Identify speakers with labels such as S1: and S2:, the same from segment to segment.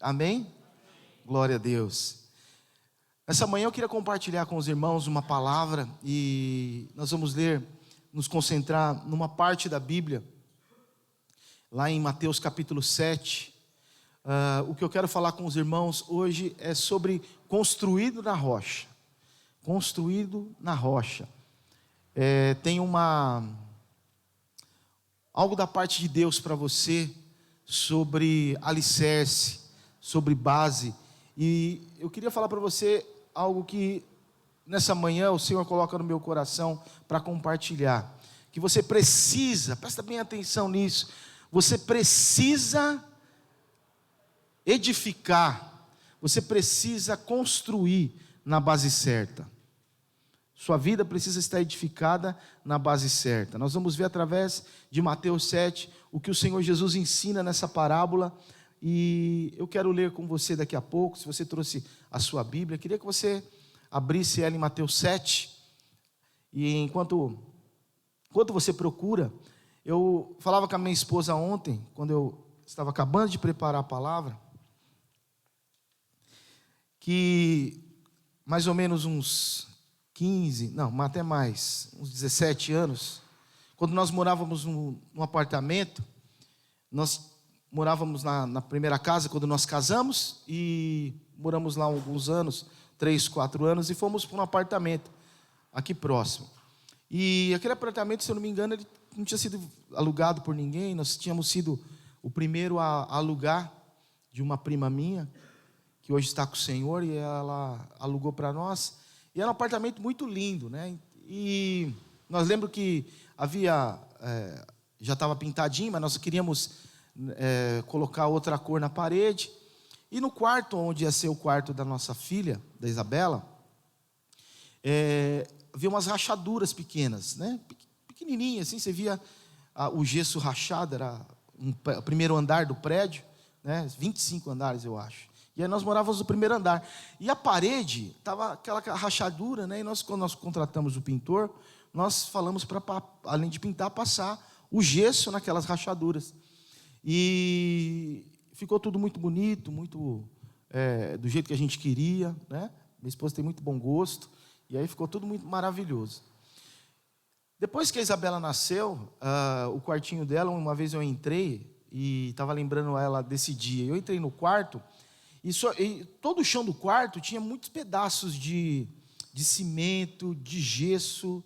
S1: Amém? Glória a Deus. Essa manhã eu queria compartilhar com os irmãos uma palavra e nós vamos nos concentrar numa parte da Bíblia, lá em Mateus capítulo 7. O que eu quero falar com os irmãos hoje é sobre construído na rocha. Construído na rocha. Tem algo da parte de Deus para você sobre alicerce, sobre base. E eu queria falar para você algo que nessa manhã o Senhor coloca no meu coração para compartilhar. Que você precisa, presta bem atenção nisso, você precisa edificar, você precisa construir na base certa. Sua vida precisa estar edificada na base certa. Nós vamos ver através de Mateus 7 o que o Senhor Jesus ensina nessa parábola. E eu quero ler com você daqui a pouco. Se você trouxe a sua Bíblia, queria que você abrisse ela em Mateus 7. E enquanto você procura, eu falava com a minha esposa ontem, quando eu estava acabando de preparar a palavra, que mais ou menos uns 15, não, até mais, uns 17 anos, quando nós morávamos num apartamento, nós morávamos na primeira casa, quando nós casamos, e moramos lá alguns anos, 3, 4 anos, e fomos para um apartamento aqui próximo. E aquele apartamento, se eu não me engano, ele não tinha sido alugado por ninguém, nós tínhamos sido o primeiro a alugar de uma prima minha, que hoje está com o Senhor, e ela alugou para nós. E era um apartamento muito lindo, né? E nós lembramos que já estava pintadinho, mas nós queríamos colocar outra cor na parede. E no quarto, onde ia ser o quarto da nossa filha, da Isabela, havia umas rachaduras pequenas, né? Pequenininhas, assim, você via o gesso rachado, era o primeiro andar do prédio, né? 25 andares, eu acho. E aí nós morávamos no primeiro andar. E a parede estava aquela rachadura, né? E quando nós contratamos o pintor, nós falamos para, além de pintar, passar o gesso naquelas rachaduras. E ficou tudo muito bonito, muito do jeito que a gente queria, né? Minha esposa tem muito bom gosto. E aí ficou tudo muito maravilhoso. Depois que a Isabela nasceu, o quartinho dela, uma vez eu entrei e estava lembrando ela desse dia. Eu entrei no quarto. E todo o chão do quarto tinha muitos pedaços de cimento, de gesso,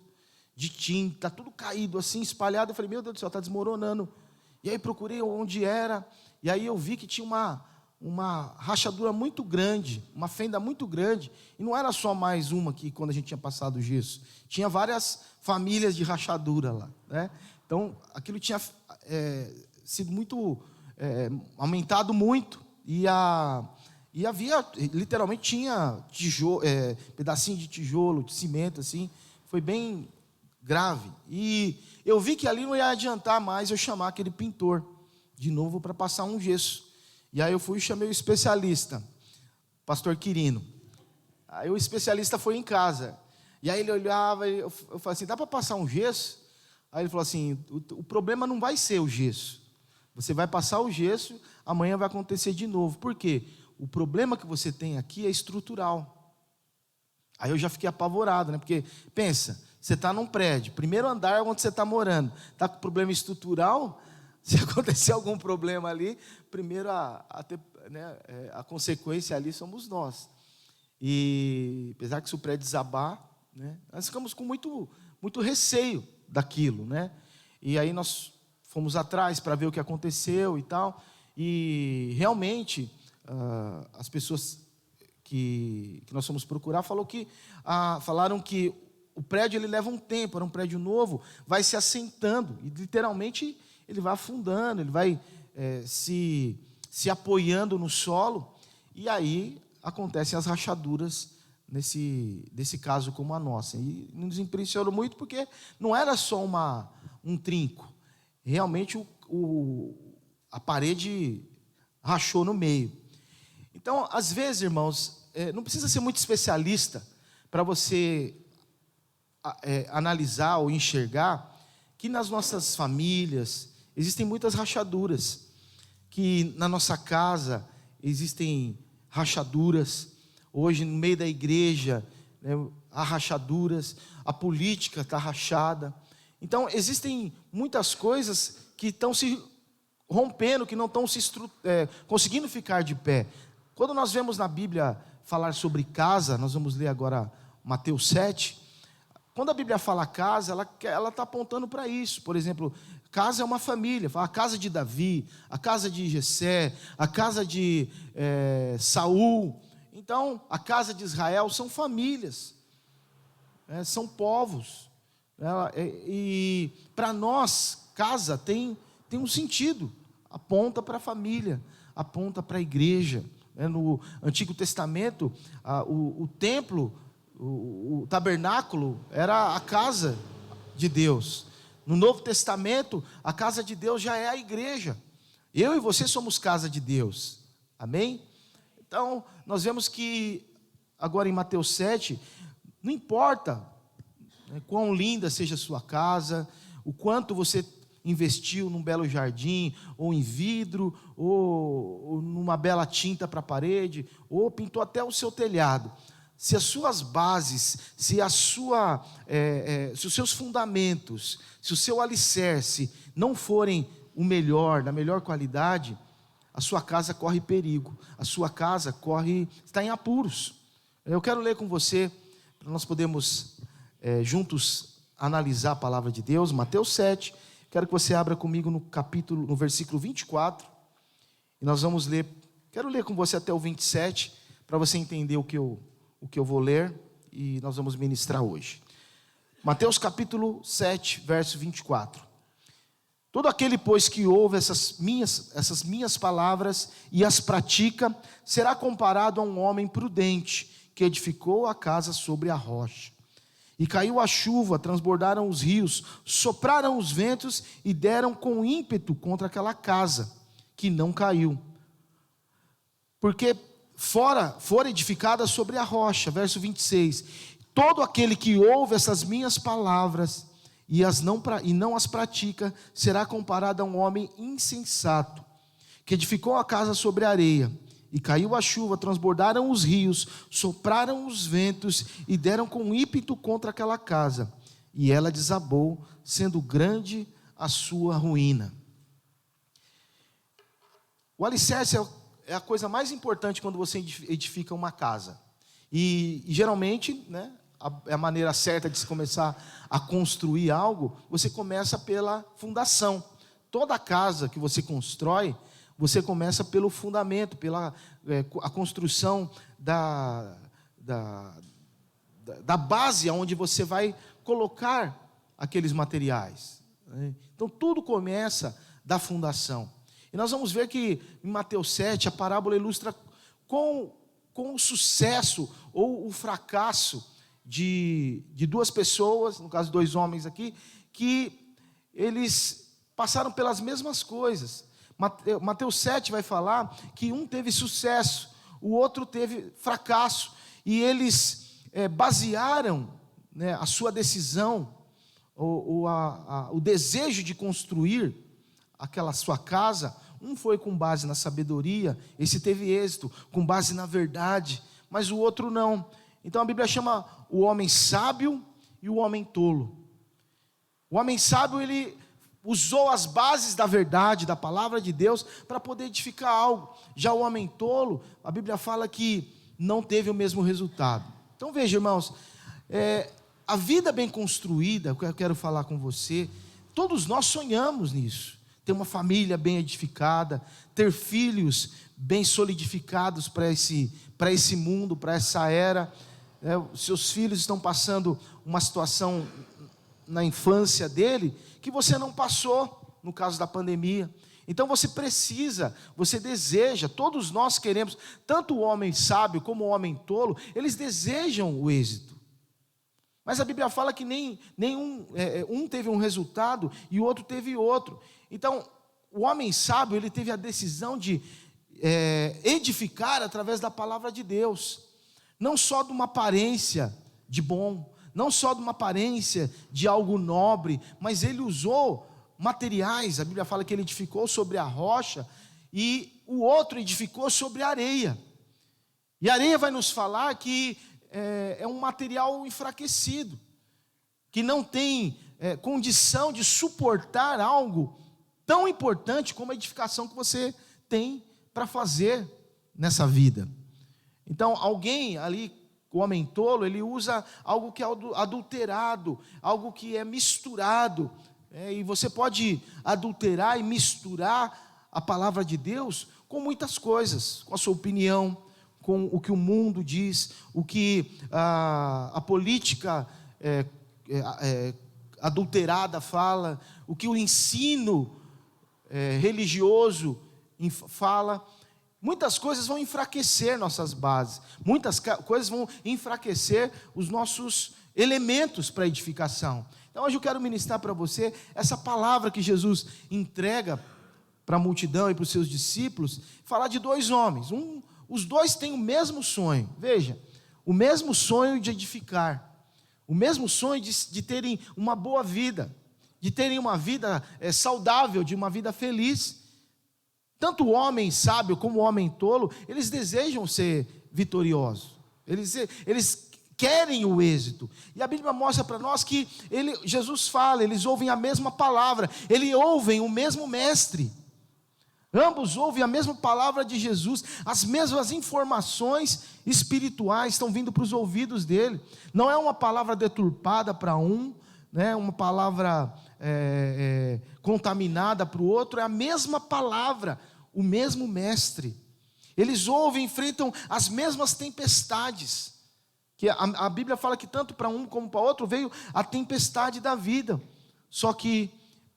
S1: de tinta, tudo caído assim, espalhado. Eu falei, meu Deus do céu, está desmoronando. E aí procurei onde era, e aí eu vi que tinha uma rachadura muito grande, uma fenda muito grande, e não era só mais uma que quando a gente tinha passado o gesso, tinha várias famílias de rachadura lá, né? Então aquilo tinha sido muito, aumentado muito, e havia, literalmente tinha pedacinho de tijolo, de cimento, assim, foi bem grave. E eu vi que ali não ia adiantar mais eu chamar aquele pintor de novo para passar um gesso. E aí eu fui e chamei o especialista, pastor Quirino. Aí o especialista foi em casa. E aí ele olhava, eu falei assim, dá para passar um gesso? Aí ele falou assim, o problema não vai ser o gesso. Você vai passar o gesso, amanhã vai acontecer de novo. Por quê? O problema que você tem aqui é estrutural. Aí eu já fiquei apavorado, né? Porque, pensa, você está num prédio, primeiro andar onde você está morando, está com problema estrutural, se acontecer algum problema ali, primeiro a consequência ali somos nós. E apesar que se o prédio desabar, né, nós ficamos com muito, muito receio daquilo, né? E aí nós fomos atrás para ver o que aconteceu e tal, e realmente as pessoas que nós fomos procurar falaram que o prédio ele leva um tempo, era um prédio novo, vai se assentando, e literalmente ele vai afundando, ele vai se apoiando no solo, e aí acontecem as rachaduras nesse caso como a nossa. E nos impressionou muito porque não era só um trinco, realmente a parede rachou no meio. Então, às vezes, irmãos, não precisa ser muito especialista para você analisar ou enxergar que nas nossas famílias existem muitas rachaduras, que na nossa casa existem rachaduras. Hoje, no meio da igreja, né, há rachaduras, a política está rachada. Então, existem muitas coisas que estão se rompendo, que não estão conseguindo ficar de pé. Quando nós vemos na Bíblia falar sobre casa, nós vamos ler agora Mateus 7. Quando a Bíblia fala casa, ela está apontando para isso. Por exemplo, casa é uma família. Fala a casa de Davi, a casa de Jessé, a casa de Saul. Então, a casa de Israel são famílias, são povos. E para nós, casa tem um sentido. Aponta para a família, aponta para a igreja. No Antigo Testamento, o templo, o tabernáculo era a casa de Deus. No Novo Testamento, a casa de Deus já é a igreja. Eu e você somos casa de Deus. Amém? Então, nós vemos que agora em Mateus 7, não importa quão linda seja a sua casa, o quanto você investiu num belo jardim, ou em vidro, ou numa bela tinta para a parede, ou pintou até o seu telhado. Se as suas bases, se os seus fundamentos, se o seu alicerce não forem o melhor, da melhor qualidade, a sua casa corre perigo, a sua casa está em apuros. Eu quero ler com você, para nós podermos juntos analisar a palavra de Deus, Mateus 7, quero que você abra comigo no versículo 24, e nós vamos ler, quero ler com você até o 27, para você entender o que eu vou ler, e nós vamos ministrar hoje. Mateus capítulo 7, verso 24. Todo aquele, pois, que ouve essas minhas palavras e as pratica, será comparado a um homem prudente, que edificou a casa sobre a rocha. E caiu a chuva, transbordaram os rios, sopraram os ventos e deram com ímpeto contra aquela casa, que não caiu, porque fora edificada sobre a rocha. Verso 26. Todo aquele que ouve essas minhas palavras e não as pratica, será comparado a um homem insensato, que edificou a casa sobre a areia. E caiu a chuva, transbordaram os rios, sopraram os ventos e deram com ímpeto contra aquela casa. E ela desabou, sendo grande a sua ruína. O alicerce é a coisa mais importante quando você edifica uma casa. E geralmente, a maneira certa de se começar a construir algo, você começa pela fundação. Toda casa que você constrói, você começa pelo fundamento, pela a construção da base onde você vai colocar aqueles materiais. Então, tudo começa da fundação. E nós vamos ver que em Mateus 7, a parábola ilustra com o sucesso ou o fracasso de duas pessoas, no caso 2 homens aqui, que eles passaram pelas mesmas coisas. Mateus 7 vai falar que um teve sucesso, o outro teve fracasso, e eles basearam a sua decisão, o desejo de construir aquela sua casa. Um foi com base na sabedoria, esse teve êxito, com base na verdade, mas o outro não. Então a Bíblia chama o homem sábio e o homem tolo. O homem sábio, ele usou as bases da verdade, da palavra de Deus, para poder edificar algo. Já o homem tolo, a Bíblia fala que não teve o mesmo resultado. Então veja, irmãos, a vida bem construída, o que eu quero falar com você, todos nós sonhamos nisso. Ter uma família bem edificada, ter filhos bem solidificados para esse mundo, para essa era. Seus filhos estão passando uma situação na infância dele que você não passou, no caso da pandemia. Então você deseja, todos nós queremos, tanto o homem sábio como o homem tolo, eles desejam o êxito. Mas a Bíblia fala que um teve um resultado e o outro teve outro. Então, o homem sábio, ele teve a decisão de edificar através da palavra de Deus. Não só de uma aparência de bom, não só de uma aparência de algo nobre, mas ele usou materiais. A Bíblia fala que ele edificou sobre a rocha, e o outro edificou sobre areia. E a areia vai nos falar que é um material enfraquecido, que não tem condição de suportar algo tão importante como a edificação que você tem para fazer nessa vida. Então, alguém ali, o homem tolo, ele usa algo que é adulterado, algo que é misturado. E você pode adulterar e misturar a palavra de Deus com muitas coisas, com a sua opinião, com o que o mundo diz, o que a política adulterada fala, o que o ensino religioso fala. Muitas coisas vão enfraquecer nossas bases, muitas coisas vão enfraquecer os nossos elementos para edificação. Então hoje eu quero ministrar para você essa palavra que Jesus entrega para a multidão e para os seus discípulos, falar de dois homens. Os dois têm o mesmo sonho, veja, o mesmo sonho de edificar, o mesmo sonho de terem uma boa vida, de terem uma vida saudável, de uma vida feliz. Tanto o homem sábio como o homem tolo, eles desejam ser vitoriosos, eles querem o êxito. E a Bíblia mostra para nós que Jesus fala, eles ouvem a mesma palavra, eles ouvem o mesmo mestre. Ambos ouvem a mesma palavra de Jesus, as mesmas informações espirituais estão vindo para os ouvidos dele. Não é uma palavra deturpada para um, né, uma palavra contaminada para o outro, é a mesma palavra, o mesmo mestre. Eles ouvem, enfrentam as mesmas tempestades, que a Bíblia fala que tanto para um como para outro veio a tempestade da vida, só que,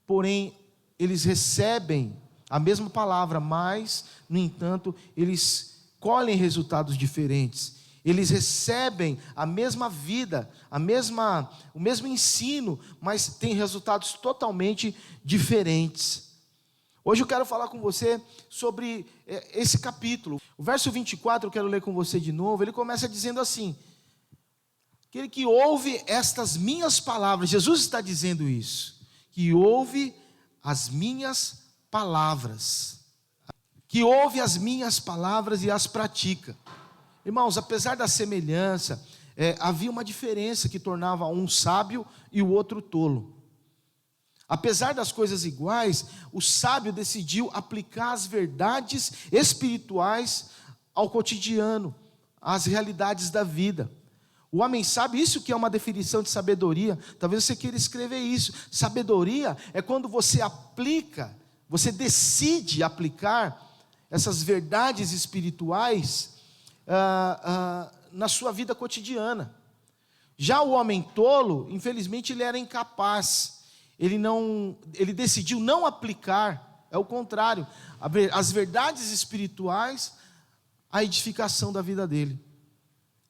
S1: porém, eles recebem a mesma palavra, mas, no entanto, eles colhem resultados diferentes. Eles recebem a mesma vida, o mesmo ensino, mas têm resultados totalmente diferentes. Hoje eu quero falar com você sobre esse capítulo. O verso 24, eu quero ler com você de novo. Ele começa dizendo assim: aquele que ouve estas minhas palavras, Jesus está dizendo isso, que ouve as minhas palavras, que ouve as minhas palavras e as pratica. Irmãos, apesar da semelhança, havia uma diferença que tornava um sábio e o outro tolo. Apesar das coisas iguais, o sábio decidiu aplicar as verdades espirituais ao cotidiano, às realidades da vida. O homem sábio, isso que é uma definição de sabedoria, talvez você queira escrever isso. Sabedoria é quando você aplica, você decide aplicar essas verdades espirituais na sua vida cotidiana. Já o homem tolo, infelizmente, ele era incapaz. Ele decidiu não aplicar, é o contrário, as verdades espirituais à edificação da vida dele.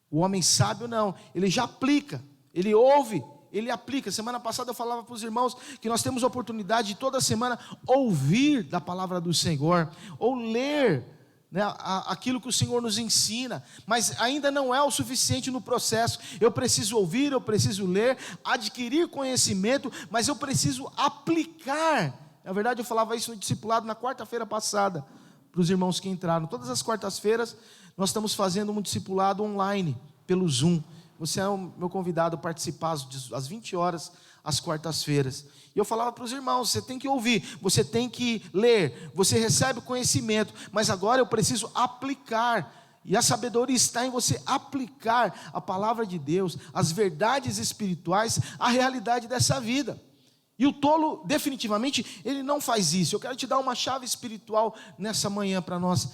S1: O homem sábio não, ele já aplica, ele ouve, ele aplica. Semana passada eu falava para os irmãos que nós temos a oportunidade de toda semana ouvir da palavra do Senhor, ou ler, né, aquilo que o Senhor nos ensina, mas ainda não é o suficiente no processo. Eu preciso ouvir, eu preciso ler, adquirir conhecimento, mas eu preciso aplicar. Na verdade eu falava isso no discipulado na quarta-feira passada, para os irmãos que entraram. Todas as quartas-feiras nós estamos fazendo um discipulado online, pelo Zoom. Você é o meu convidado a participar às 20 horas, às quartas-feiras. E eu falava para os irmãos, você tem que ouvir, você tem que ler, você recebe conhecimento, mas agora eu preciso aplicar. E a sabedoria está em você aplicar a palavra de Deus, as verdades espirituais, à realidade dessa vida. E o tolo, definitivamente, ele não faz isso. Eu quero te dar uma chave espiritual nessa manhã para nós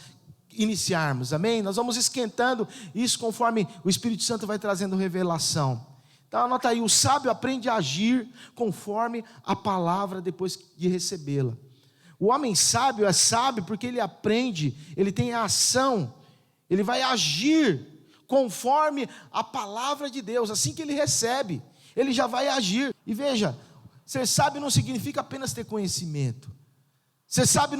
S1: iniciarmos, amém? Nós vamos esquentando isso conforme o Espírito Santo vai trazendo revelação. Então anota aí, o sábio aprende a agir conforme a palavra depois de recebê-la. O homem sábio é sábio porque ele aprende, ele tem a ação, ele vai agir conforme a palavra de Deus. Assim que ele recebe, ele já vai agir. E veja, ser sábio não significa apenas ter conhecimento. Ser sábio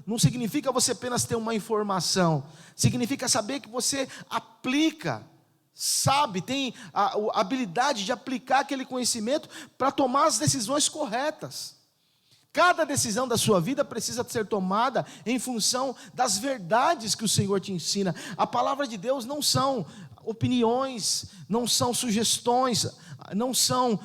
S1: não significa você apenas ter uma informação. Significa saber que você aplica, sabe, tem a habilidade de aplicar aquele conhecimento para tomar as decisões corretas. Cada decisão da sua vida precisa ser tomada em função das verdades que o Senhor te ensina. A palavra de Deus não são opiniões, não são sugestões, não são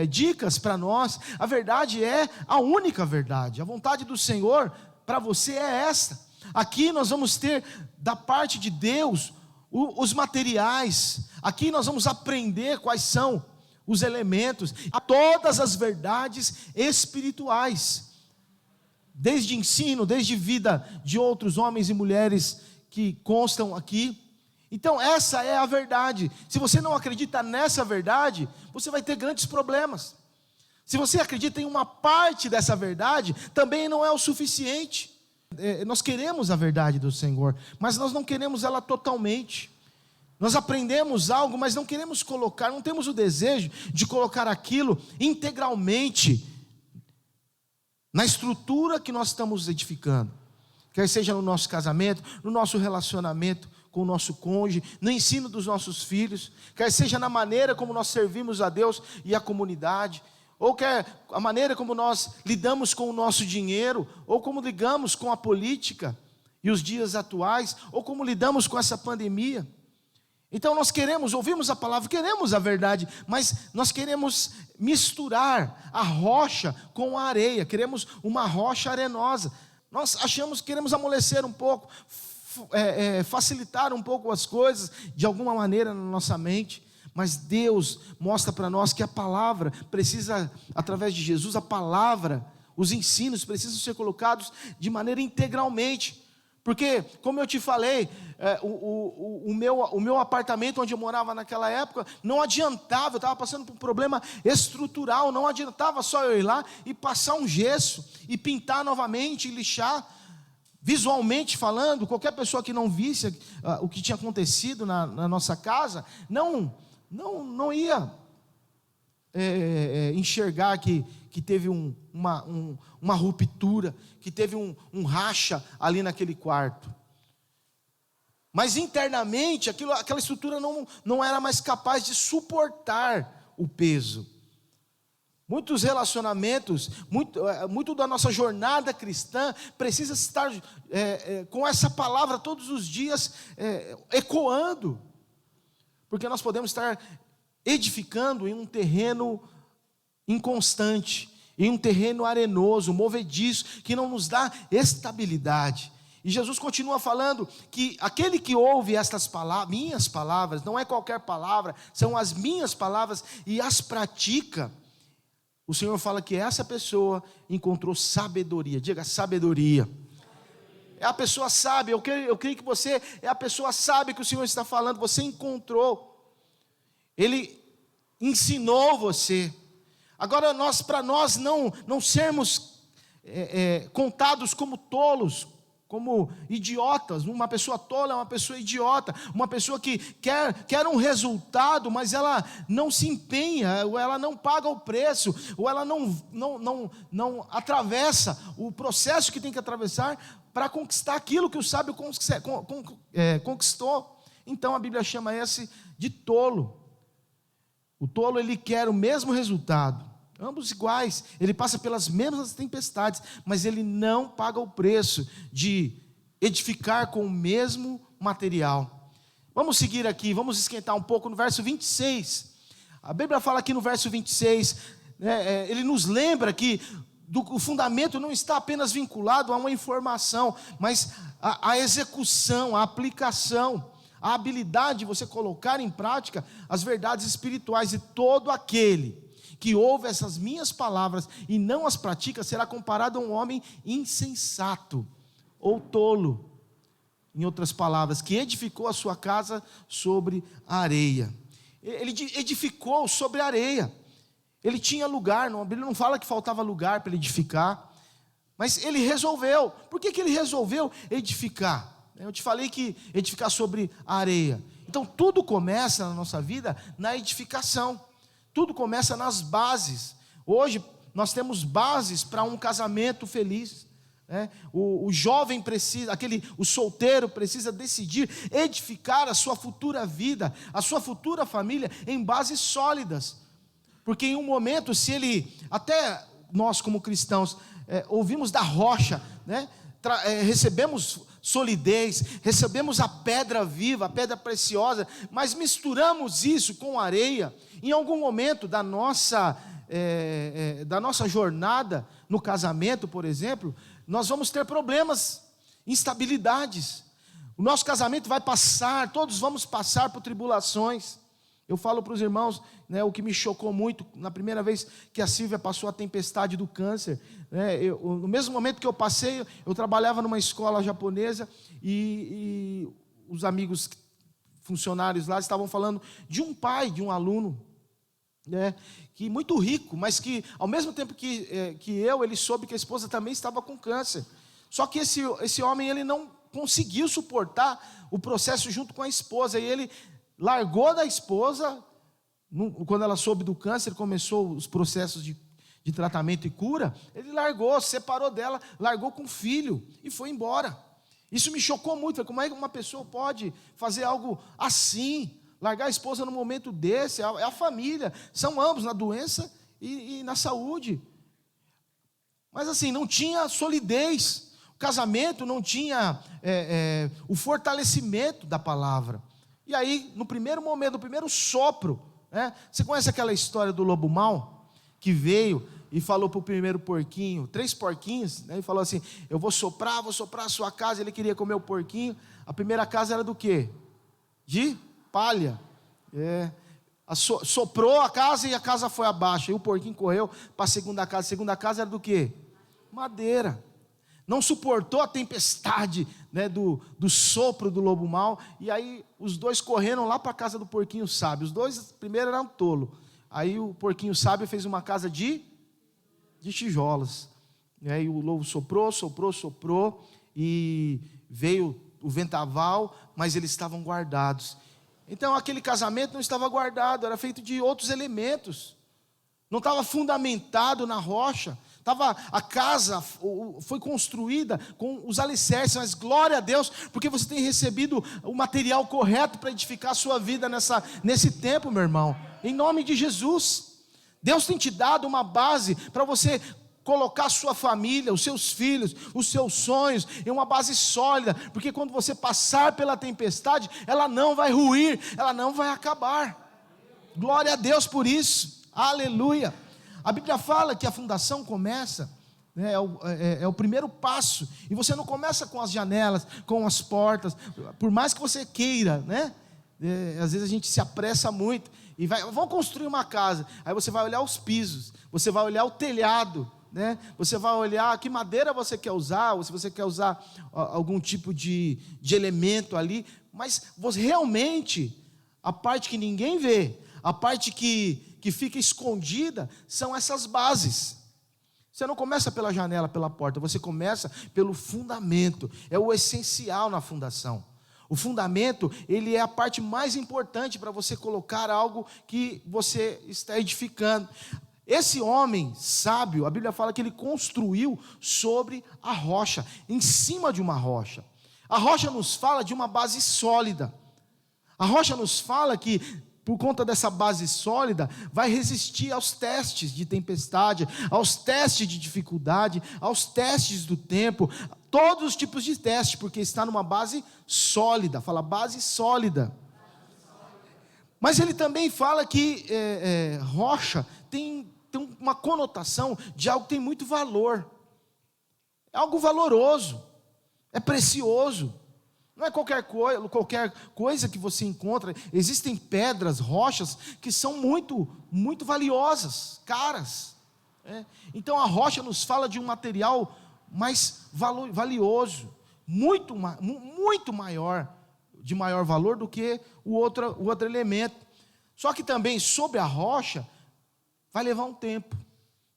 S1: dicas para nós. A verdade é a única verdade. A vontade do Senhor para você é esta. Aqui nós vamos ter da parte de Deus os materiais. Aqui nós vamos aprender quais são os elementos, todas as verdades espirituais, desde ensino, desde vida de outros homens e mulheres que constam aqui. Então essa é a verdade. Se você não acredita nessa verdade, você vai ter grandes problemas. Se você acredita em uma parte dessa verdade, também não é o suficiente. Nós queremos a verdade do Senhor, mas nós não queremos ela totalmente. Nós aprendemos algo, mas não queremos colocar, não temos o desejo de colocar aquilo integralmente na estrutura que nós estamos edificando. Quer seja no nosso casamento, no nosso relacionamento com o nosso cônjuge, no ensino dos nossos filhos, quer seja na maneira como nós servimos a Deus e a comunidade, ou quer a maneira como nós lidamos com o nosso dinheiro, ou como lidamos com a política e os dias atuais, ou como lidamos com essa pandemia. Então nós ouvimos a palavra, queremos a verdade, mas nós queremos misturar a rocha com a areia, queremos uma rocha arenosa. Nós queremos amolecer um pouco, facilitar um pouco as coisas, de alguma maneira na nossa mente, mas Deus mostra para nós que a palavra precisa, através de Jesus, a palavra, os ensinos precisam ser colocados de maneira integralmente. Porque, como eu te falei, o meu apartamento onde eu morava naquela época, não adiantava, eu estava passando por um problema estrutural, não adiantava só eu ir lá e passar um gesso, e pintar novamente, e lixar. Visualmente falando, qualquer pessoa que não visse o que tinha acontecido na nossa casa, não ia enxergar que teve uma ruptura, que teve um racha ali naquele quarto. Mas internamente, aquela estrutura não era mais capaz de suportar o peso. Muitos relacionamentos, muito da nossa jornada cristã precisa estar com essa palavra todos os dias ecoando, porque nós podemos estar edificando em um terreno inconstante, em um terreno arenoso, movediço, que não nos dá estabilidade. E Jesus continua falando que aquele que ouve estas palavras, minhas palavras, não é qualquer palavra, são as minhas palavras, e as pratica, o Senhor fala que essa pessoa encontrou sabedoria. Diga sabedoria. É a pessoa sábia. Eu creio que você é a pessoa sábia que o Senhor está falando. Você encontrou. Ele ensinou você. Agora, para nós não sermos contados como tolos, como idiotas. Uma pessoa tola é uma pessoa idiota, uma pessoa que quer um resultado, mas ela não se empenha, ou ela não paga o preço, ou ela não atravessa o processo que tem que atravessar para conquistar aquilo que o sábio conquistou. Então a Bíblia chama esse de tolo. O tolo, ele quer o mesmo resultado, ambos iguais, ele passa pelas mesmas tempestades, mas ele não paga o preço de edificar com o mesmo material. Vamos seguir aqui, vamos esquentar um pouco no verso 26. A Bíblia fala aqui no verso 26, ele nos lembra que o fundamento não está apenas vinculado a uma informação, mas a execução, a aplicação, a habilidade de você colocar em prática as verdades espirituais. E todo aquele que ouve essas minhas palavras e não as pratica, será comparado a um homem insensato ou tolo, em outras palavras, que edificou a sua casa sobre a areia. Ele edificou sobre a areia. Ele tinha lugar, a Bíblia não fala que faltava lugar para ele edificar, mas ele resolveu. Por que ele resolveu edificar? Eu te falei que edificar sobre a areia. Então tudo começa na nossa vida na edificação. Tudo começa nas bases. Hoje nós temos bases para um casamento feliz. O jovem precisa, o solteiro precisa decidir edificar a sua futura vida, a sua futura família em bases sólidas. Porque em um momento, se ele até nós como cristãos ouvimos da rocha, né? Recebemos solidez, recebemos a pedra viva, a pedra preciosa, mas misturamos isso com areia. Em algum momento da nossa jornada no casamento, por exemplo, nós vamos ter problemas, instabilidades. O nosso casamento vai passar, todos vamos passar por tribulações. Eu falo para os irmãos, né, o que me chocou muito, na primeira vez que a Silvia passou a tempestade do câncer, né, no mesmo momento que eu passei, eu trabalhava numa escola japonesa, e os amigos funcionários lá estavam falando de um pai, de um aluno, né, que muito rico, mas que ao mesmo tempo que ele soube que a esposa também estava com câncer. Só que esse homem, ele não conseguiu suportar o processo junto com a esposa, e ele largou da esposa. Quando ela soube do câncer, começou os processos de tratamento e cura, ele largou, separou dela, largou com o filho e foi embora. Isso me chocou muito. Como é que uma pessoa pode fazer algo assim? Largar a esposa num momento desse? É a família, são ambos, na doença e na saúde. Mas assim, não tinha solidez, o casamento não tinha o fortalecimento da palavra. E aí, no primeiro momento, no primeiro sopro, né? Você conhece aquela história do lobo mau, que veio e falou para o primeiro porquinho, 3 porquinhos, né? E falou assim: eu vou soprar a sua casa. Ele queria comer o porquinho. A primeira casa era do quê? De palha. Soprou a casa e a casa foi abaixo. E o porquinho correu para a segunda casa. A segunda casa era do quê? Madeira. Não suportou a tempestade, né, do sopro do lobo mau. E aí os dois correram lá para a casa do porquinho sábio. Os dois primeiro eram tolos. Aí o porquinho sábio fez uma casa de tijolos. E aí o lobo soprou. E veio o vendaval, mas eles estavam guardados. Então aquele casamento não estava guardado, era feito de outros elementos. Não estava fundamentado na rocha. A casa foi construída com os alicerces, mas glória a Deus, porque você tem recebido o material correto para edificar a sua vida nesse tempo, meu irmão, em nome de Jesus. Deus tem te dado uma base para você colocar a sua família, os seus filhos, os seus sonhos em uma base sólida, porque quando você passar pela tempestade, ela não vai ruir, ela não vai acabar. Glória a Deus por isso, aleluia. A Bíblia fala que a fundação começa, né, é o primeiro passo, e você não começa com as janelas, com as portas, por mais que você queira, né? Às vezes a gente se apressa muito, e vamos construir uma casa, aí você vai olhar os pisos, você vai olhar o telhado, né? Você vai olhar que madeira você quer usar, ou se você quer usar algum tipo de elemento ali, mas realmente, a parte que ninguém vê, a parte que fica escondida, são essas bases. Você não começa pela janela, pela porta, você começa pelo fundamento, é o essencial na fundação. O fundamento, ele é a parte mais importante para você colocar algo que você está edificando. Esse homem sábio, a Bíblia fala que ele construiu sobre a rocha, em cima de uma rocha. A rocha nos fala de uma base sólida. A rocha nos fala que, por conta dessa base sólida, vai resistir aos testes de tempestade, aos testes de dificuldade, aos testes do tempo, todos os tipos de testes, porque está numa base sólida. Fala, base sólida. Mas ele também fala que rocha tem uma conotação de algo que tem muito valor. É algo valoroso, é precioso. Não é qualquer coisa que você encontra. Existem pedras, rochas, que são muito, muito valiosas, caras. Então a rocha nos fala de um material mais valioso, muito maior, de maior valor do que o outro elemento. Só que também sobre a rocha vai levar um tempo.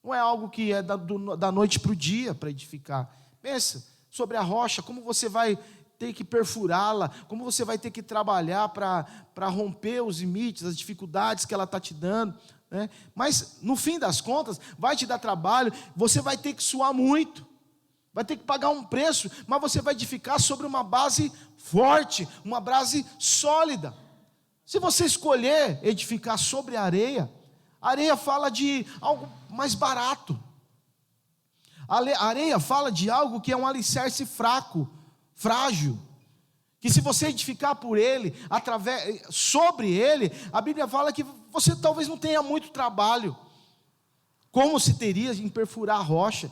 S1: Não é algo que é da noite para o dia para edificar. Pensa sobre a rocha, como você vai ter que perfurá-la, como você vai ter que trabalhar para romper os limites, as dificuldades que ela está te dando, né? Mas no fim das contas vai te dar trabalho, você vai ter que suar muito, vai ter que pagar um preço, mas você vai edificar sobre uma base forte, uma base sólida. Se você escolher edificar sobre a areia fala de algo mais barato, A areia fala de algo que é um alicerce fraco, frágil, que se você edificar por ele, sobre ele, a Bíblia fala que você talvez não tenha muito trabalho, como se teria em perfurar a rocha.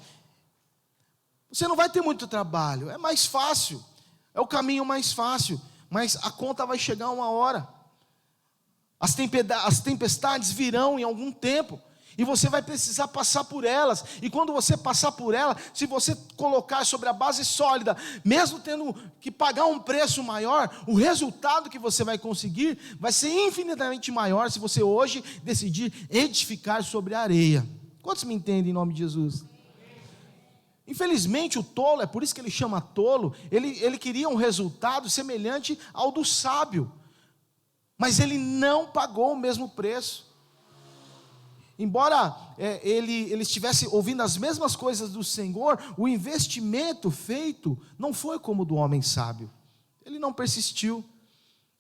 S1: Você não vai ter muito trabalho, é mais fácil, é o caminho mais fácil, mas a conta vai chegar uma hora. As tempestades virão em algum tempo, e você vai precisar passar por elas. E quando você passar por elas, se você colocar sobre a base sólida, mesmo tendo que pagar um preço maior, o resultado que você vai conseguir vai ser infinitamente maior se você hoje decidir edificar sobre a areia. Quantos me entendem em nome de Jesus? Infelizmente o tolo, é por isso que ele chama tolo, ele queria um resultado semelhante ao do sábio, mas ele não pagou o mesmo preço. Embora ele estivesse ouvindo as mesmas coisas do Senhor, o investimento feito não foi como o do homem sábio. Ele não persistiu,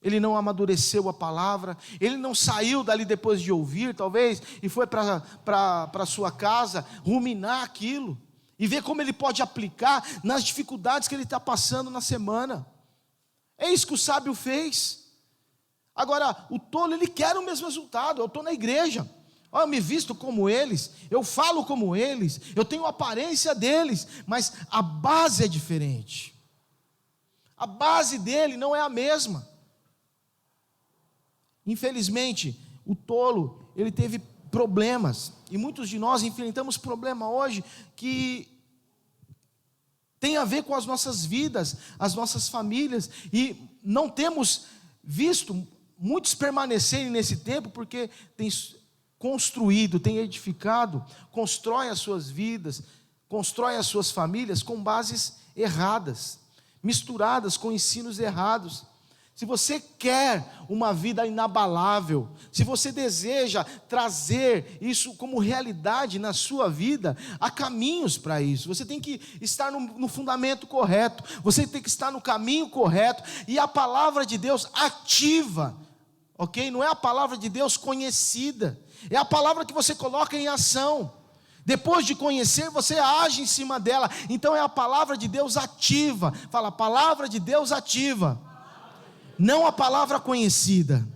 S1: ele não amadureceu a palavra, ele não saiu dali depois de ouvir, talvez, e foi para a sua casa ruminar aquilo, e ver como ele pode aplicar nas dificuldades que ele está passando na semana. É isso que o sábio fez. Agora, o tolo, ele quer o mesmo resultado. Eu estou na igreja, eu me visto como eles, eu falo como eles, eu tenho a aparência deles, mas a base é diferente. A base dele não é a mesma. Infelizmente, o tolo, ele teve problemas, e muitos de nós enfrentamos problema hoje que tem a ver com as nossas vidas, as nossas famílias, e não temos visto muitos permanecerem nesse tempo, porque tem construído, tem edificado, constrói as suas vidas, constrói as suas famílias com bases erradas, misturadas com ensinos errados. Se você quer uma vida inabalável, se você deseja trazer isso como realidade na sua vida, há caminhos para isso. Você tem que estar no fundamento correto, você tem que estar no caminho correto, e a palavra de Deus ativa, ok? Não é a palavra de Deus conhecida, é a palavra que você coloca em ação. Depois de conhecer, você age em cima dela. Então é a palavra de Deus ativa. Fala, a palavra de Deus ativa, não a palavra conhecida.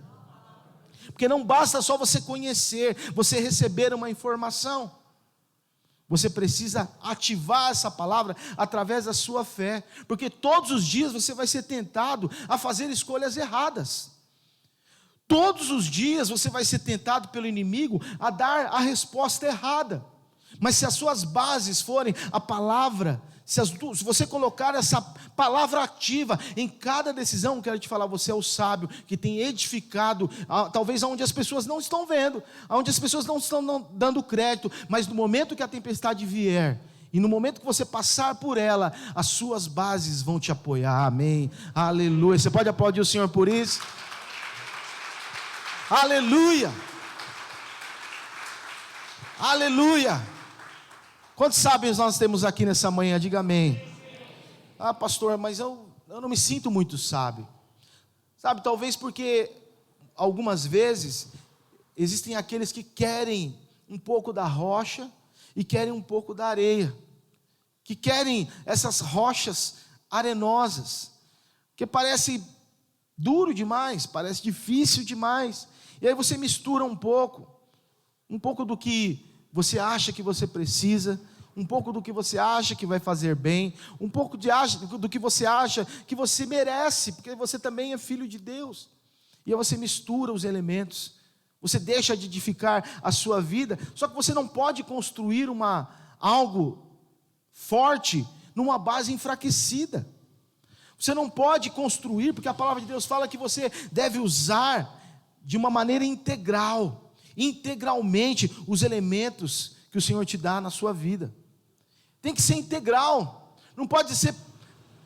S1: Porque não basta só você conhecer, você receber uma informação. Você precisa ativar essa palavra através da sua fé, porque todos os dias você vai ser tentado a fazer escolhas erradas. Todos os dias você vai ser tentado pelo inimigo a dar a resposta errada. Mas se as suas bases forem a palavra, se você colocar essa palavra ativa em cada decisão, quero te falar, você é o sábio que tem edificado, talvez onde as pessoas não estão vendo, onde as pessoas não estão dando crédito, mas no momento que a tempestade vier, e no momento que você passar por ela, as suas bases vão te apoiar. Amém, aleluia. Você pode aplaudir o Senhor por isso? Aleluia, aleluia. Quantos sábios nós temos aqui nessa manhã? Diga amém. Ah, pastor, mas eu não me sinto muito sábio. Sabe, talvez porque algumas vezes existem aqueles que querem um pouco da rocha e querem um pouco da areia, que querem essas rochas arenosas, que parece duro demais, parece difícil demais, e aí você mistura um pouco do que você acha que você precisa, um pouco do que você acha que vai fazer bem, um pouco do que você acha que você merece, porque você também é filho de Deus, e aí você mistura os elementos, você deixa de edificar a sua vida. Só que você não pode construir algo forte numa base enfraquecida. Você não pode construir, porque a palavra de Deus fala que você deve usar de uma maneira integralmente os elementos que o Senhor te dá na sua vida. Tem que ser integral, não pode ser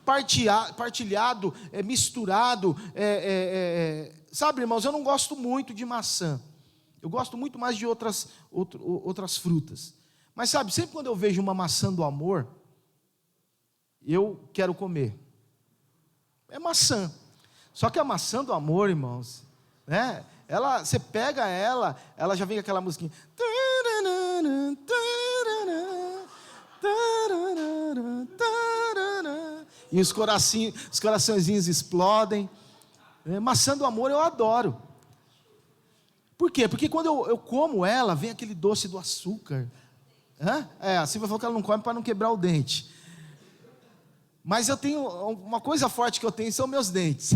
S1: partilhado, misturado. Sabe, irmãos, eu não gosto muito de maçã, eu gosto muito mais de outras frutas. Mas sabe, sempre quando eu vejo uma maçã do amor, eu quero comer. É maçã, só que a maçã do amor, irmãos, né? Você pega ela já vem com aquela musiquinha. E os coraçõezinhos explodem. Maçã do amor eu adoro. Por quê? Porque quando eu como ela, vem aquele doce do açúcar. A Silvia falou que ela não come para não quebrar o dente. Mas eu tenho, uma coisa forte que eu tenho são meus dentes.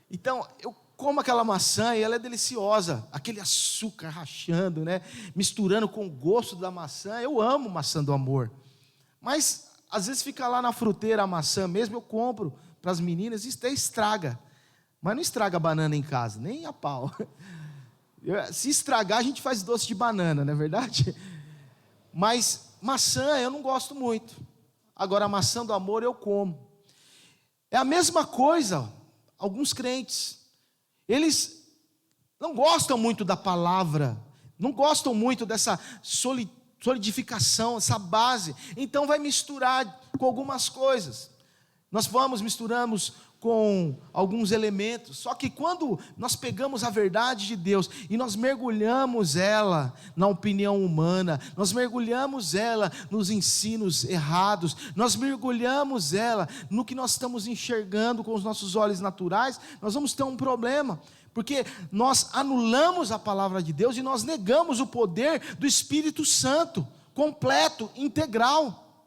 S1: Então, eu como aquela maçã e ela é deliciosa. Aquele açúcar rachando, né? Misturando com o gosto da maçã. Eu amo maçã do amor. Mas, às vezes fica lá na fruteira a maçã mesmo, eu compro para as meninas e até estraga. Mas não estraga a banana em casa, nem a pau. Se estragar, a gente faz doce de banana, não é verdade? Mas maçã eu não gosto muito. Agora a maçã do amor eu como. É a mesma coisa, alguns crentes. Eles não gostam muito da palavra, não gostam muito dessa solidificação, essa base. Então vai misturar com algumas coisas. Nós misturamos com alguns elementos. Só que quando nós pegamos a verdade de Deus e nós mergulhamos ela na opinião humana, nós mergulhamos ela nos ensinos errados, nós mergulhamos ela no que nós estamos enxergando com os nossos olhos naturais, nós vamos ter um problema, porque nós anulamos a palavra de Deus e nós negamos o poder do Espírito Santo, completo, integral.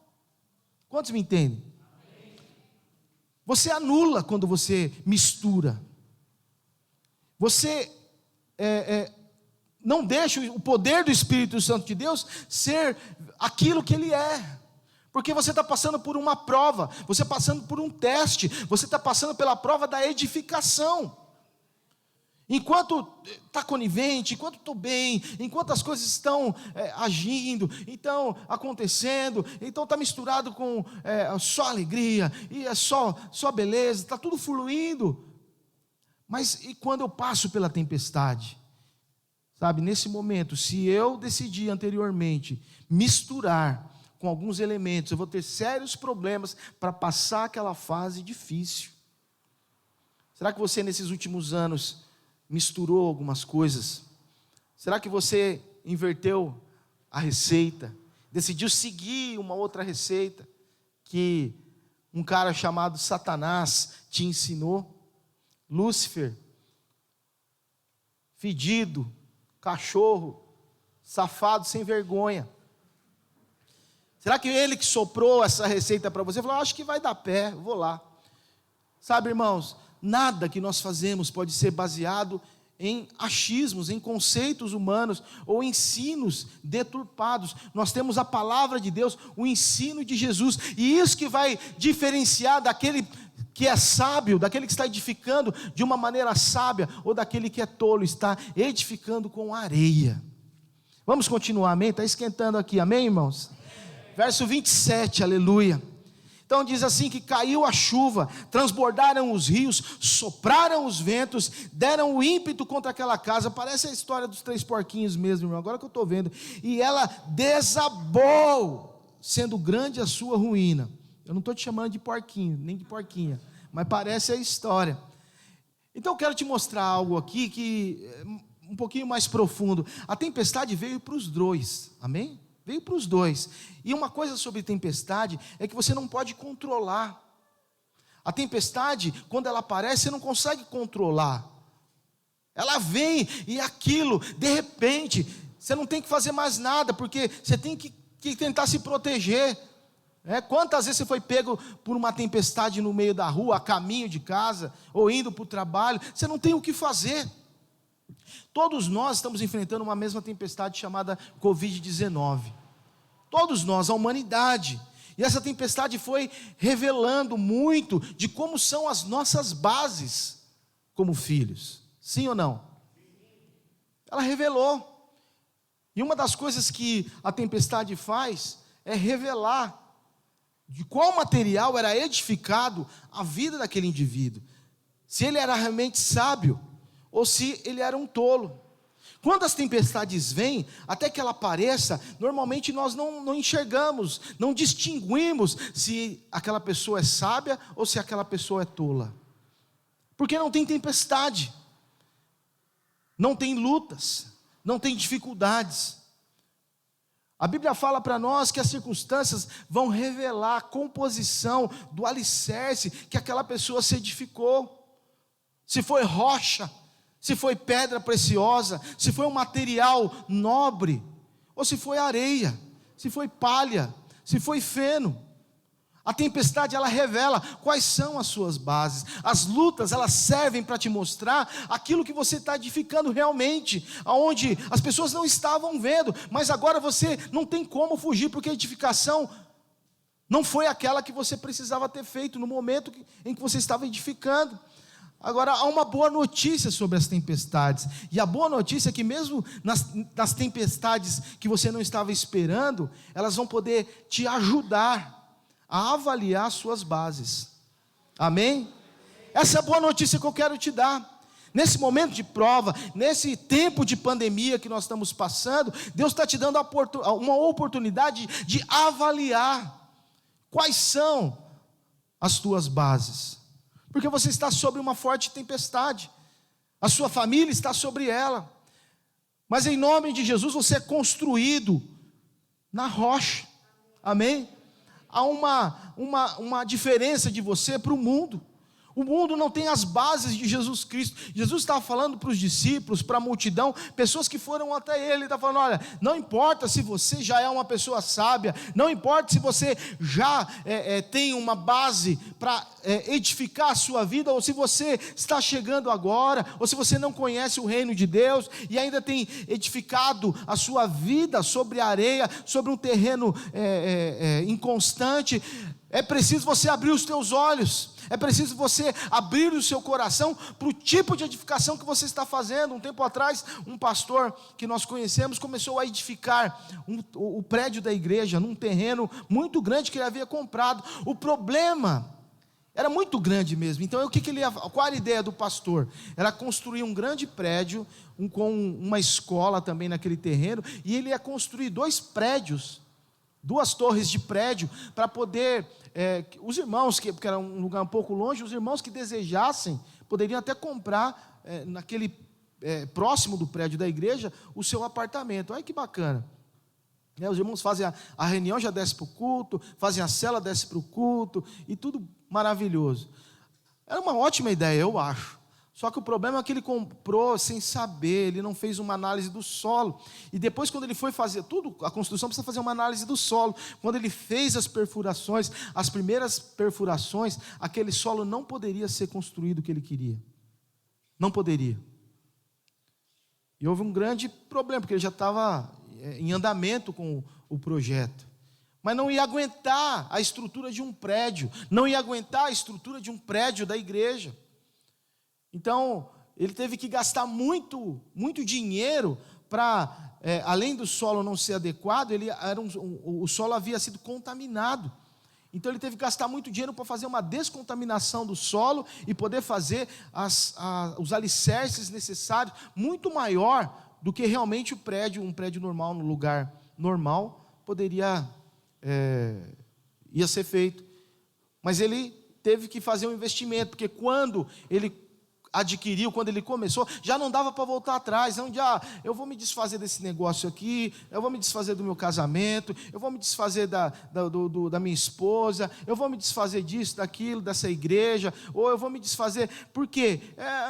S1: Quantos me entendem? Você anula quando você mistura. Você não deixa o poder do Espírito Santo de Deus ser aquilo que ele é. Porque você está passando por uma prova, você está passando por um teste, você está passando pela prova da edificação. Enquanto está conivente, enquanto estou bem, enquanto as coisas estão agindo, então acontecendo, então está misturado com só alegria, e é só beleza, está tudo fluindo. Mas e quando eu passo pela tempestade? Sabe, nesse momento, se eu decidir anteriormente misturar com alguns elementos, eu vou ter sérios problemas para passar aquela fase difícil. Será que você nesses últimos anos misturou algumas coisas? Será que você inverteu a receita? Decidiu seguir uma outra receita que um cara chamado Satanás te ensinou? Lúcifer, fedido, cachorro, safado, sem vergonha. Será que ele que soprou essa receita para você? Falou, acho que vai dar pé, vou lá. Sabe, irmãos, nada que nós fazemos pode ser baseado em achismos, em conceitos humanos ou ensinos deturpados. Nós temos a palavra de Deus, o ensino de Jesus, e isso que vai diferenciar daquele que é sábio, daquele que está edificando de uma maneira sábia, ou daquele que é tolo, está edificando com areia. Vamos continuar, amém? Está esquentando aqui, amém, irmãos? Verso 27, aleluia. Então diz assim que caiu a chuva, transbordaram os rios, sopraram os ventos, deram o ímpeto contra aquela casa. Parece a história dos 3 porquinhos mesmo, irmão, agora que eu estou vendo. E ela desabou, sendo grande a sua ruína. Eu não estou te chamando de porquinho, nem de porquinha, mas parece a história. Então eu quero te mostrar algo aqui que é um pouquinho mais profundo. A tempestade veio para os dois, amém? Veio para os dois. E uma coisa sobre tempestade é que você não pode controlar. A tempestade, quando ela aparece, você não consegue controlar. Ela vem e aquilo, de repente, você não tem que fazer mais nada, porque você tem que tentar se proteger. Quantas vezes você foi pego por uma tempestade no meio da rua, a caminho de casa, ou indo para o trabalho, você não tem o que fazer. Todos nós estamos enfrentando uma mesma tempestade chamada Covid-19. Todos nós, a humanidade. E essa tempestade foi revelando muito de como são as nossas bases como filhos. Sim ou não? Ela revelou. E uma das coisas que a tempestade faz é revelar de qual material era edificado a vida daquele indivíduo. Se ele era realmente sábio ou se ele era um tolo. Quando as tempestades vêm, até que ela apareça, normalmente nós não enxergamos, não distinguimos se aquela pessoa é sábia ou se aquela pessoa é tola. Porque não tem tempestade, não tem lutas, não tem dificuldades. A Bíblia fala para nós que as circunstâncias vão revelar a composição do alicerce que aquela pessoa se edificou. Se foi rocha, se foi pedra preciosa, se foi um material nobre, ou se foi areia, se foi palha, se foi feno. A tempestade, ela revela quais são as suas bases. As lutas, elas servem para te mostrar aquilo que você está edificando realmente, aonde as pessoas não estavam vendo, mas agora você não tem como fugir, porque a edificação não foi aquela que você precisava ter feito no momento em que você estava edificando. Agora, há uma boa notícia sobre as tempestades, e a boa notícia é que mesmo nas tempestades que você não estava esperando, elas vão poder te ajudar a avaliar suas bases. Amém? Essa é a boa notícia que eu quero te dar. Nesse momento de prova, nesse tempo de pandemia que nós estamos passando, Deus está te dando uma oportunidade de avaliar quais são as tuas bases, porque você está sobre uma forte tempestade, a sua família está sobre ela, mas em nome de Jesus você é construído na rocha. Amém? Há uma diferença de você para o mundo. O mundo não tem as bases de Jesus Cristo. Jesus estava falando para os discípulos, para a multidão, pessoas que foram até ele, ele está falando: olha, não importa se você já é uma pessoa sábia, não importa se você já tem uma base para edificar a sua vida, ou se você está chegando agora, ou se você não conhece o reino de Deus, e ainda tem edificado a sua vida sobre areia, sobre um terreno inconstante. É preciso você abrir os teus olhos, é preciso você abrir o seu coração para o tipo de edificação que você está fazendo. Um tempo atrás, um pastor que nós conhecemos começou a edificar o prédio da igreja num terreno muito grande que ele havia comprado. O problema era muito grande mesmo. Então, qual era a ideia do pastor? Era construir um grande prédio com uma escola também naquele terreno, e ele ia construir 2 prédios, 2 torres de prédio, para poder, os irmãos, porque era um lugar um pouco longe, os irmãos que desejassem, poderiam até comprar, naquele próximo do prédio da igreja, o seu apartamento. Olha que bacana. Os irmãos fazem a reunião, já desce para o culto, fazem a cela, desce para o culto, e tudo maravilhoso. Era uma ótima ideia, eu acho. Só que o problema é que ele comprou sem saber, ele não fez uma análise do solo. E depois, quando ele foi fazer tudo, a construção precisa fazer uma análise do solo. Quando ele fez as perfurações, as primeiras perfurações, aquele solo não poderia ser construído o que ele queria. Não poderia. E houve um grande problema, porque ele já estava em andamento com o projeto. Mas não ia aguentar a estrutura de um prédio, não ia aguentar a estrutura de um prédio da igreja. Então, ele teve que gastar muito dinheiro para, além do solo não ser adequado, o solo havia sido contaminado. Então, ele teve que gastar muito dinheiro para fazer uma descontaminação do solo e poder fazer os alicerces necessários, muito maior do que realmente um prédio normal, no lugar normal, ia ser feito. Mas ele teve que fazer um investimento, porque quando ele adquiriu, quando ele começou, já não dava para voltar atrás. Eu vou me desfazer desse negócio aqui, eu vou me desfazer do meu casamento, eu vou me desfazer da minha esposa, eu vou me desfazer disso, daquilo, dessa igreja, ou eu vou me desfazer, por quê?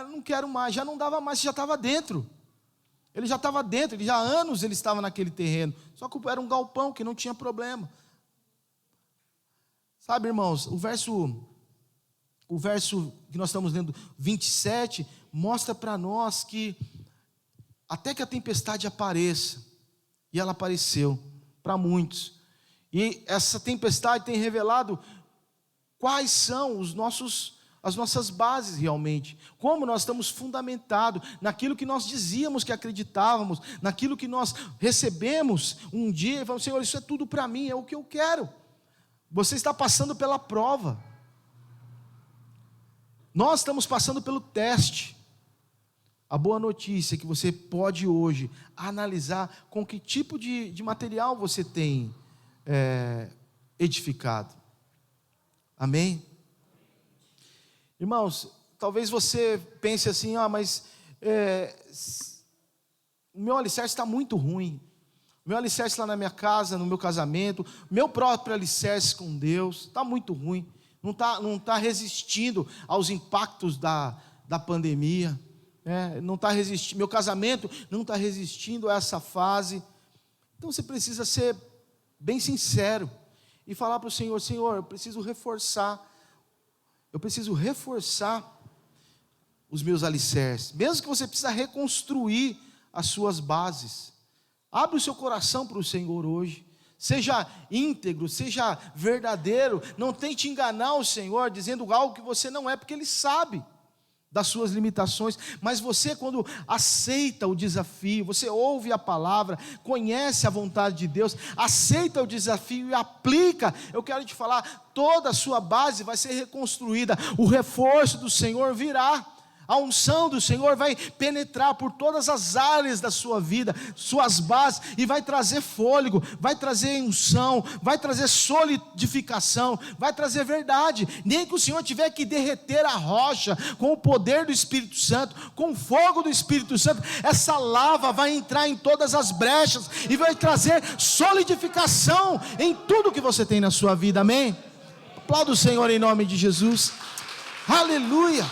S1: Não quero mais, já não dava mais, já estava dentro. Ele já estava dentro, há anos ele estava naquele terreno, só que era um galpão que não tinha problema. Sabe, irmãos, o verso que nós estamos lendo, 27, mostra para nós que até que a tempestade apareça, e ela apareceu para muitos, e essa tempestade tem revelado quais são as nossas bases realmente, como nós estamos fundamentados naquilo que nós dizíamos que acreditávamos, naquilo que nós recebemos um dia, e falamos: Senhor, isso é tudo para mim, é o que eu quero. Você está passando pela prova, nós estamos passando pelo teste. A boa notícia é que você pode hoje analisar com que tipo de material você tem edificado. Amém? Irmãos, talvez você pense assim: mas o meu alicerce está muito ruim, meu alicerce lá na minha casa, no meu casamento, meu próprio alicerce com Deus, está muito ruim, não tá resistindo aos impactos da pandemia, não está resistindo, meu casamento não está resistindo a essa fase. Então você precisa ser bem sincero e falar para o Senhor: Senhor, eu preciso reforçar os meus alicerces, mesmo que você precisa reconstruir as suas bases. Abre o seu coração para o Senhor hoje, seja íntegro, seja verdadeiro, não tente enganar o Senhor dizendo algo que você não é, porque Ele sabe das suas limitações, mas você, quando aceita o desafio, você ouve a palavra, conhece a vontade de Deus, aceita o desafio e aplica, eu quero te falar, toda a sua base vai ser reconstruída, o reforço do Senhor virá, a unção do Senhor vai penetrar por todas as áreas da sua vida, suas bases, e vai trazer fôlego, vai trazer unção, vai trazer solidificação, vai trazer verdade. Nem que o Senhor tiver que derreter a rocha com o poder do Espírito Santo, com o fogo do Espírito Santo, essa lava vai entrar em todas as brechas e vai trazer solidificação em tudo que você tem na sua vida, amém? Aplauda o Senhor em nome de Jesus, aleluia.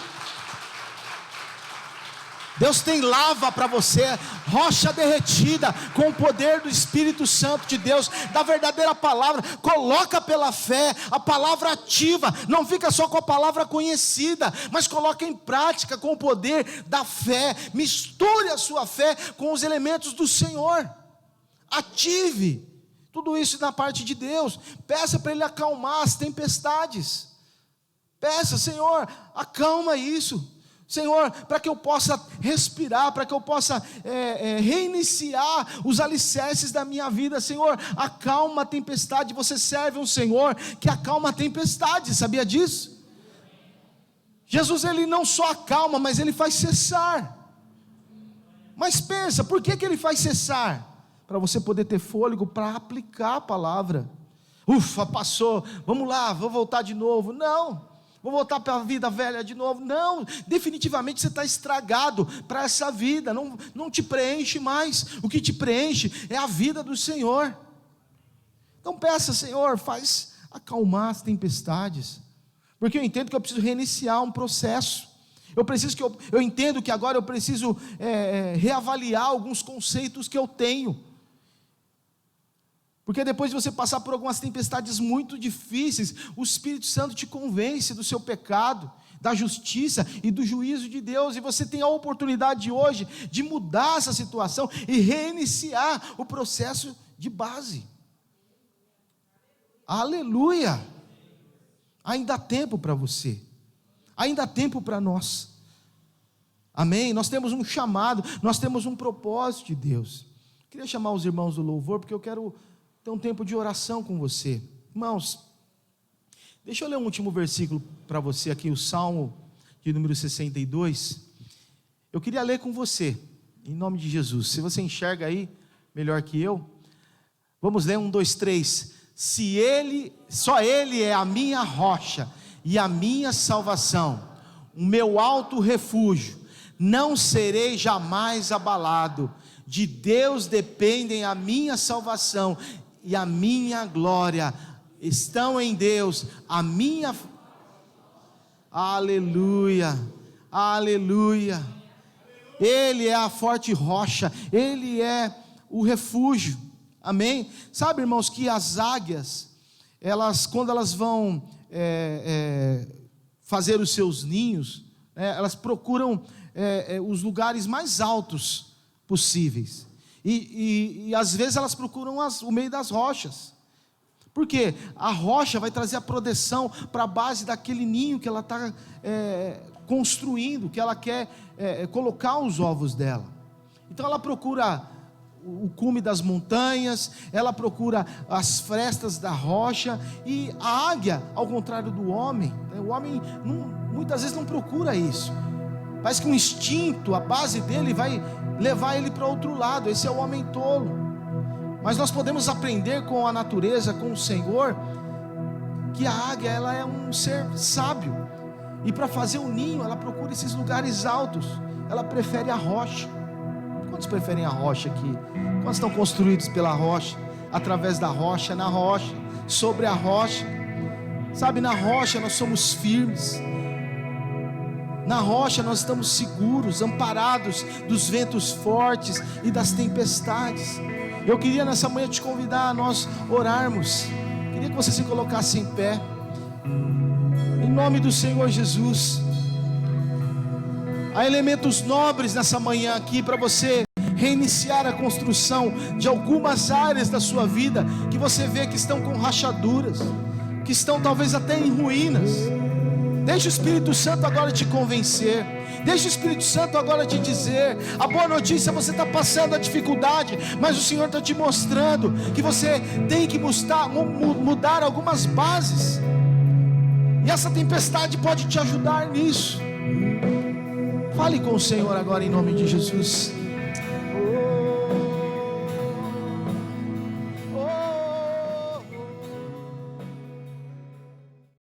S1: Deus tem lava para você, rocha derretida, com o poder do Espírito Santo de Deus, da verdadeira palavra. Coloca pela fé, a palavra ativa, não fica só com a palavra conhecida, mas coloca em prática com o poder da fé. Misture a sua fé com os elementos do Senhor, ative tudo isso na parte de Deus. Peça para Ele acalmar as tempestades, peça: Senhor, acalma isso, Senhor, para que eu possa respirar, para que eu possa reiniciar os alicerces da minha vida. Senhor, acalma a tempestade. Você serve um Senhor que acalma a tempestade, sabia disso? Jesus, Ele não só acalma, mas Ele faz cessar. Mas pensa, por que Ele faz cessar? Para você poder ter fôlego para aplicar a palavra. Ufa, passou, vamos lá, vou voltar de novo. Não, vou voltar para a vida velha de novo. Não, definitivamente você está estragado para essa vida, não te preenche mais. O que te preenche é a vida do Senhor. Então peça: Senhor, faz acalmar as tempestades, porque eu entendo que eu preciso reiniciar um processo. Eu entendo que agora eu preciso reavaliar alguns conceitos que eu tenho. Porque depois de você passar por algumas tempestades muito difíceis, o Espírito Santo te convence do seu pecado, da justiça e do juízo de Deus, e você tem a oportunidade hoje de mudar essa situação e reiniciar o processo de base. Aleluia! Ainda há tempo para você, ainda há tempo para nós, amém? Nós temos um chamado, nós temos um propósito de Deus. Queria chamar os irmãos do louvor, porque eu quero ter um tempo de oração com você. Irmãos, deixa eu ler um último versículo para você aqui, o Salmo de número 62. Eu queria ler com você, em nome de Jesus. Se você enxerga aí, melhor que eu. Vamos ler, 1, 2, 3. Só Ele é a minha rocha e a minha salvação, o meu alto refúgio, não serei jamais abalado. De Deus dependem a minha salvação e a minha glória, estão em Deus, a minha... Aleluia, aleluia. Ele é a forte rocha, Ele é o refúgio, amém? Sabe, irmãos, que as águias, quando elas vão fazer os seus ninhos, elas procuram os lugares mais altos possíveis, e às vezes elas procuram o meio das rochas, porque a rocha vai trazer a proteção para a base daquele ninho que ela está construindo, que ela quer colocar os ovos dela. Então ela procura o cume das montanhas, ela procura as frestas da rocha. E a águia, ao contrário do homem, o homem muitas vezes não procura isso. Parece que um instinto, a base dele vai levar ele para outro lado. Esse é o homem tolo. Mas nós podemos aprender com a natureza, com o Senhor, que a águia, ela é um ser sábio, e para fazer o ninho ela procura esses lugares altos, ela prefere a rocha. Quantos preferem a rocha aqui? Quantos estão construídos pela rocha, através da rocha, na rocha, sobre a rocha? Sabe, na rocha nós somos firmes. Na rocha nós estamos seguros, amparados dos ventos fortes e das tempestades. Eu queria nessa manhã te convidar a nós orarmos. Queria que você se colocasse em pé, em nome do Senhor Jesus. Há elementos nobres nessa manhã aqui para você reiniciar a construção de algumas áreas da sua vida que você vê que estão com rachaduras, que estão talvez até em ruínas. Deixa o Espírito Santo agora te convencer. Deixa o Espírito Santo agora te dizer. A boa notícia, você está passando a dificuldade, mas o Senhor está te mostrando que você tem que mudar algumas bases, e essa tempestade pode te ajudar nisso. Fale com o Senhor agora em nome de Jesus.